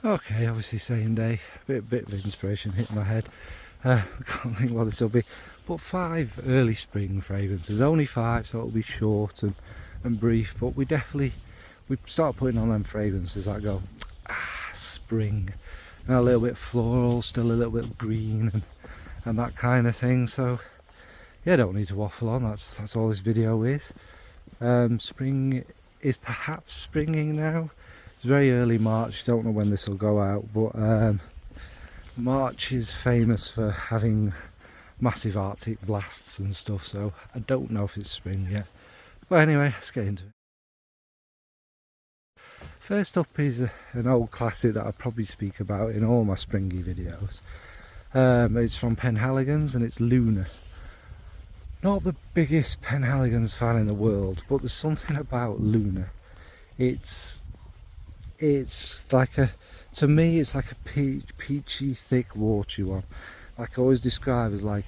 Okay, obviously same day, bit of inspiration hit my head. Can't think what this will be, but 5 early spring fragrances, only 5, so it'll be short and brief, but we start putting on them fragrances that go spring, and a little bit floral, still a little bit green and that kind of thing. So yeah, don't need to waffle on, that's all this video is. Spring is perhaps springing now. It's very early March, don't know when this will go out, but March is famous for having massive Arctic blasts and stuff, so I don't know if it's spring yet. But anyway, let's get into it. First up is an old classic that I probably speak about in all my springy videos. It's from Penhaligon's and it's Luna. Not the biggest Penhaligon's fan in the world, but there's something about Luna. It's like to me it's like a peachy thick watery one, like I always describe as like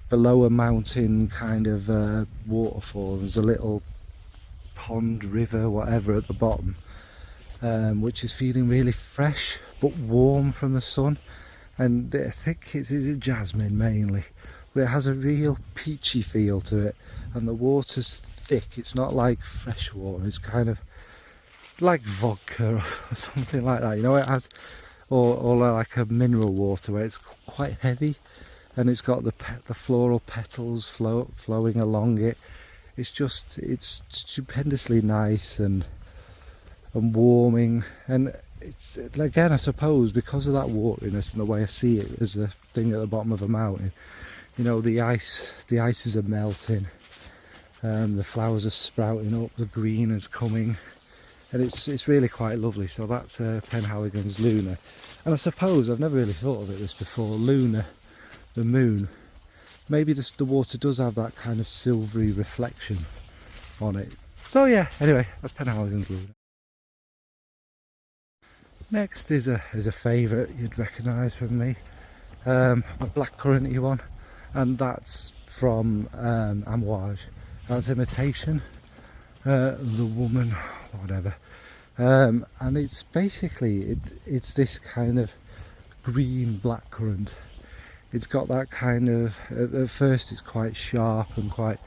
below a mountain kind of waterfall. There's a little pond, river, whatever at the bottom, which is feeling really fresh but warm from the sun, and I think it's jasmine mainly, but it has a real peachy feel to it, and the water's thick. It's not like fresh water, it's kind of like vodka or something like that, you know. It has, or like a mineral water where it's quite heavy, and it's got the floral petals flowing along it. It's stupendously nice and warming, and it's again, I suppose, because of that wateriness and the way I see it as a thing at the bottom of a mountain. You know, the ices are melting, the flowers are sprouting up, the green is coming. And it's really quite lovely. So that's Penhaligon's Luna. And I suppose I've never really thought of this before. Luna, the moon. Maybe the water does have that kind of silvery reflection on it. So yeah, anyway, that's Penhaligon's Luna. Next is a favourite you'd recognise from me, a blackcurranty one, and that's from Amouage. That's Imitation, the Woman, whatever. And it's basically it's this kind of green blackcurrant. It's got that kind of, at first it's quite sharp and quite,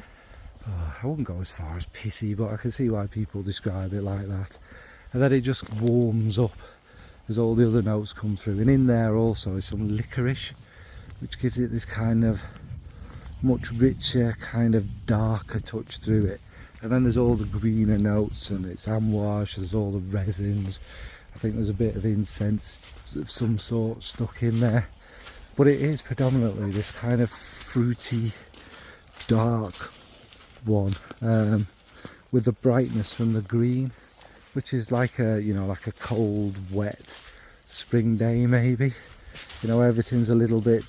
I wouldn't go as far as pissy, but I can see why people describe it like that. And then it just warms up as all the other notes come through, and in there also is some licorice, which gives it this kind of much richer, kind of darker touch through it. And then there's all the greener notes, and it's amouage, there's all the resins. I think there's a bit of incense of some sort stuck in there, but it is predominantly this kind of fruity, dark one, with the brightness from the green, which is like a, you know, like a cold, wet spring day maybe. You know, everything's a little bit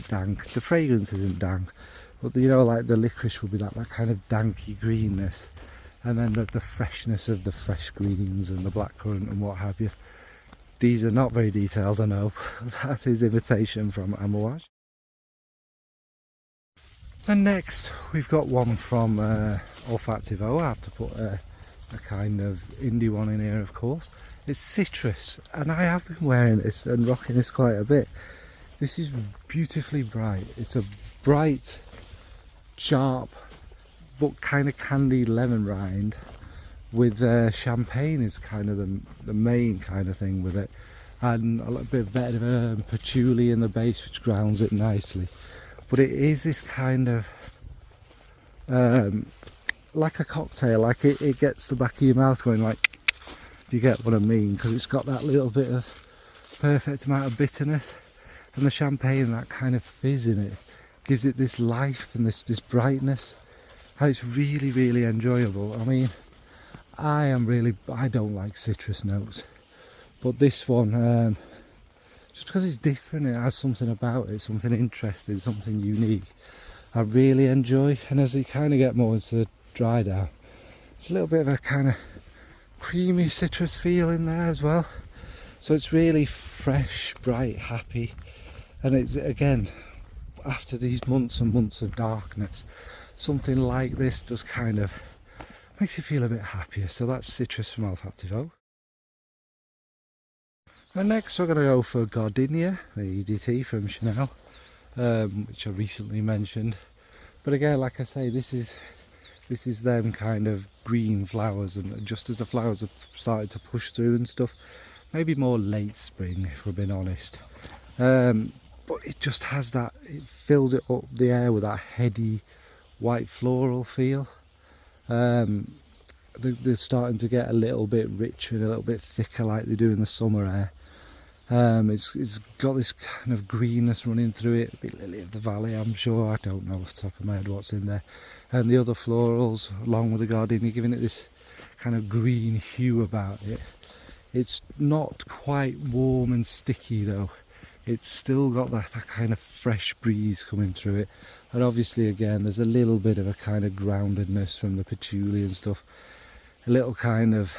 dank. The fragrance isn't dank, but you know, like the licorice will be that kind of danky greenness, and then the freshness of the fresh greens and the blackcurrant and what have you. These are not very detailed, I know. That is Imitation from Amouage. And next we've got one from Olfactive O. I have to put a kind of indie one in here, of course. It's Citrus, and I have been wearing this and rocking this quite a bit. This is beautifully bright. It's a bright, sharp, but kind of candied lemon rind, with champagne is kind of the main kind of thing with it, and a little bit of vetiver and patchouli in the base, which grounds it nicely. But it is this kind of like a cocktail, like it gets the back of your mouth going, like, if you get what I mean, because it's got that little bit of perfect amount of bitterness, and the champagne, that kind of fizz in it, gives it this life and this brightness, and it's really, really enjoyable. I mean, I don't like citrus notes, but this one, just because it's different, it has something about it, something interesting, something unique, I really enjoy. And as you kind of get more into dry down, it's a little bit of a kind of creamy citrus feel in there as well. So it's really fresh, bright, happy, and it's, again, after these months and months of darkness, something like this just kind of makes you feel a bit happier. So that's Citrus from Olfactive O. And next we're going to go for Gardenia EDT from Chanel, which I recently mentioned. But again, like I say, this is them kind of green flowers, and just as the flowers have started to push through and stuff, maybe more late spring if we're being honest. But it just has that, it fills it up the air with that heady white floral feel. They're starting to get a little bit richer and a little bit thicker like they do in the summer air. It's got this kind of greenness running through it, a bit lily of the valley, I'm sure. I don't know off the top of my head what's in there. And the other florals along with the gardenia, giving it this kind of green hue about it. It's not quite warm and sticky though. It's still got that kind of fresh breeze coming through it. And obviously again there's a little bit of a kind of groundedness from the patchouli and stuff. A little kind of,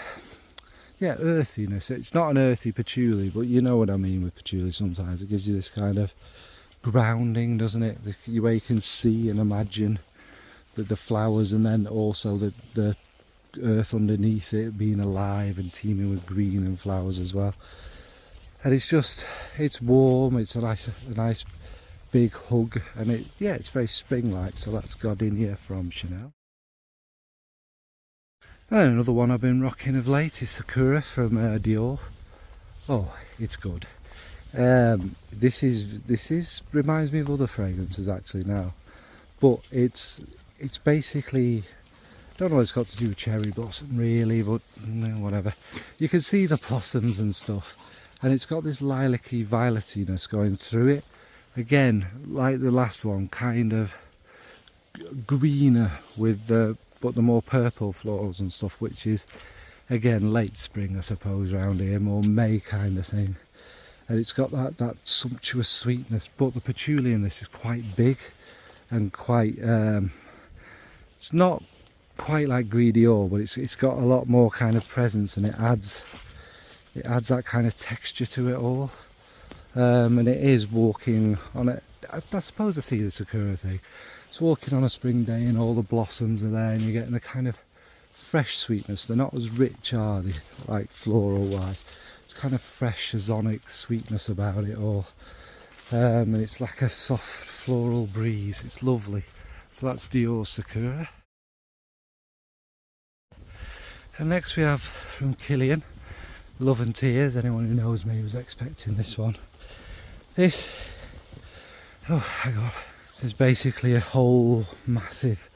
yeah, earthiness. It's not an earthy patchouli, but you know what I mean with patchouli sometimes. It gives you this kind of grounding, doesn't it? The way you can see and imagine the flowers, and then also the earth underneath it being alive and teeming with green and flowers as well. And it's warm, it's a nice big hug, and it's very spring-like. So that's Gardenia from Chanel. And another one I've been rocking of late is Sakura from Dior. Oh, it's good. This reminds me of other fragrances actually now, but it's basically, I don't know what it's got to do with cherry blossom really, but whatever. You can see the blossoms and stuff, and it's got this lilac-y violetiness going through it. Again, like the last one, kind of greener with but the more purple florals and stuff, which is again late spring I suppose around here, more May kind of thing. And it's got that sumptuous sweetness, but the patchouli in this is quite big and quite it's not quite like Gris Dior, but it's got a lot more kind of presence, and it adds that kind of texture to it all. And it is walking on it. I suppose I see the Sakura thing. It's walking on a spring day and all the blossoms are there, and you're getting a kind of fresh sweetness. They're not as rich, are they, like floral wise. It's kind of fresh, ozonic sweetness about it all. And it's like a soft floral breeze. It's lovely. So that's Dior Sakura. And next we have from Kilian, Love and Tears. Anyone who knows me was expecting this one. This, oh hang on, there's basically a whole massive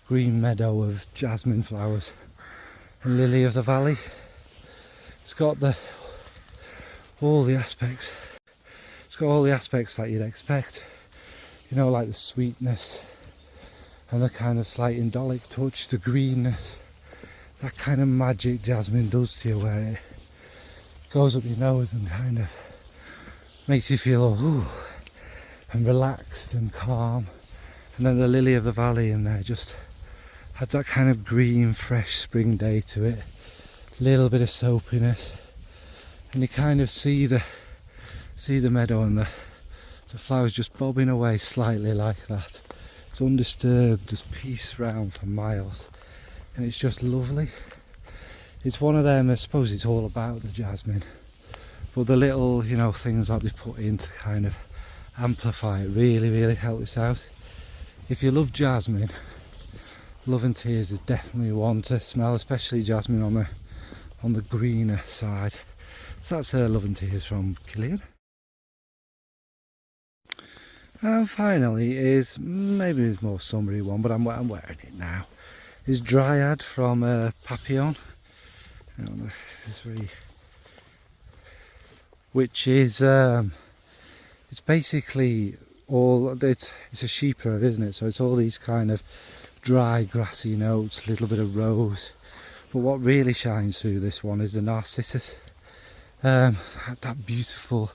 green meadow of jasmine flowers and lily of the valley. It's got all the aspects. It's got all the aspects that you'd expect, you know, like the sweetness and the kind of slight indolic touch, the greenness, that kind of magic jasmine does to you, where it goes up your nose and kind of makes you feel ooh, and relaxed and calm. And then the lily of the valley in there just has that kind of green, fresh spring day to it. Little bit of soapiness, and you kind of see the meadow and the flowers just bobbing away slightly like that. It's undisturbed, there's peace round for miles, and it's just lovely. It's one of them, I suppose it's all about the jasmine, but the little, you know, things that they put in to kind of amplify it really help this out. If you love jasmine, Love and Tears is definitely one to smell, especially jasmine on the greener side. So that's Love and Tears from Kilian. And finally is maybe a more summery one, but I'm wearing it now. Is Dryad from Papillon. Which is it's basically it's a chypre, isn't it? So it's all these kind of dry grassy notes, a little bit of rose. But what really shines through this one is the narcissus. That beautiful,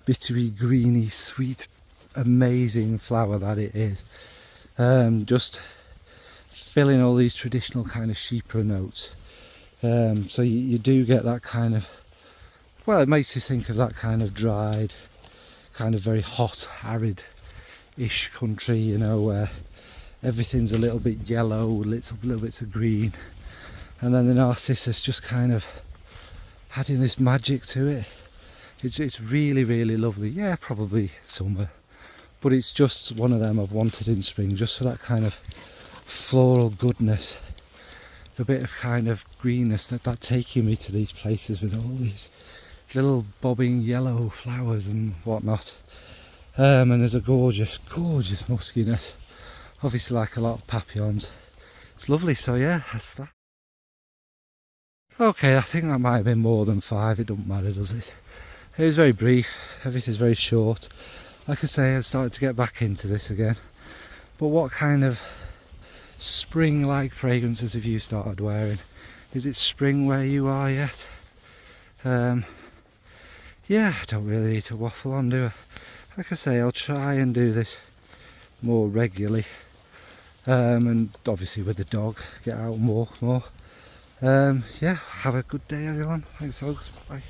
bittery, greeny, sweet, amazing flower that it is. Just filling all these traditional kind of chypre notes. So you do get that kind of, well, it makes you think of that kind of dried, kind of very hot, arid-ish country, you know, where everything's a little bit yellow, little bits of green. And then the narcissus just kind of adding this magic to it. It's really, really lovely. Yeah, probably summer, but it's just one of them I've wanted in spring, just for that kind of floral goodness, a bit of kind of greenness that taking me to these places with all these little bobbing yellow flowers and whatnot. And there's a gorgeous, gorgeous muskiness, obviously like a lot of papillons. It's lovely. So yeah, that's that. Okay, I think that might have been more than 5. It doesn't matter, does it? It was very brief, everything's very short. Like I say, I've started to get back into this again. But what kind of spring-like fragrances have you started wearing? Is it spring where you are yet? Yeah, I don't really need to waffle on, do I? Like I say, I'll try and do this more regularly. And obviously with the dog, get out and walk more. Yeah, have a good day everyone. Thanks folks, bye.